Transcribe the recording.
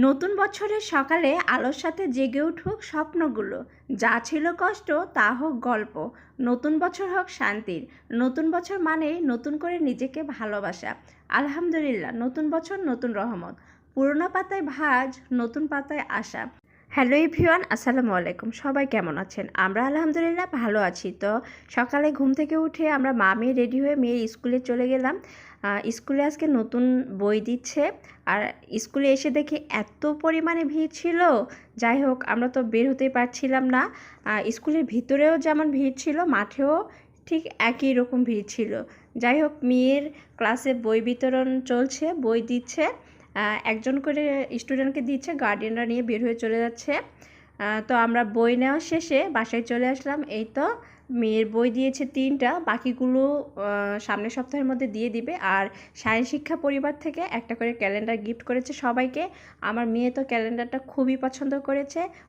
নতুন বছরের সকালে আলোর সাথে জেগে উঠুক স্বপ্নগুলো, যা ছিল কষ্ট তা হোক গল্প। নতুন বছর হোক শান্তির। নতুন বছর মানেই নতুন করে নিজেকে ভালোবাসা। আলহামদুলিল্লাহ, নতুন বছর নতুন রহমত। পুরোনো পাতায় ভাঁজ, নতুন পাতায় আশা। হ্যালো এভরিওয়ান, আসসালামু আলাইকুম। সবাই কেমন আছেন? আমরা আলহামদুলিল্লাহ ভালো আছি। তো সকালে ঘুম থেকে উঠে আমরা মা মেয়ে রেডি হয়ে মেয়ের স্কুলে চলে গেলাম। স্কুলে আজকে নতুন বই দিচ্ছে। আর স্কুলে এসে দেখি এত পরিমাণে ভিড় ছিল, যাই হোক আমরা তো বের হতেই পারছিলাম না। স্কুলের ভিতরেও যেমন ভিড় ছিল, মাঠেও ঠিক একই রকম ভিড় ছিল। যাই হোক, মেয়ের ক্লাসে বই বিতরণ চলছে, বই দিচ্ছে। একজন করে স্টুডেন্টকে দিচ্ছে, গার্ডিয়ানরা নিয়ে বের হয়ে চলে যাচ্ছে। তো আমরা বই নেওয়া শেষে বাসায় চলে আসলাম। এই তো মেয়ের বই দিয়েছে 3টা, বাকিগুলো সামনের সপ্তাহের মধ্যে দিয়ে দিবে। আর সায়েন্স শিক্ষা পরিবার থেকে একটা করে ক্যালেন্ডার গিফট করেছে সবাইকে। আমার মেয়ে তো ক্যালেন্ডারটা খুবই পছন্দ করেছে।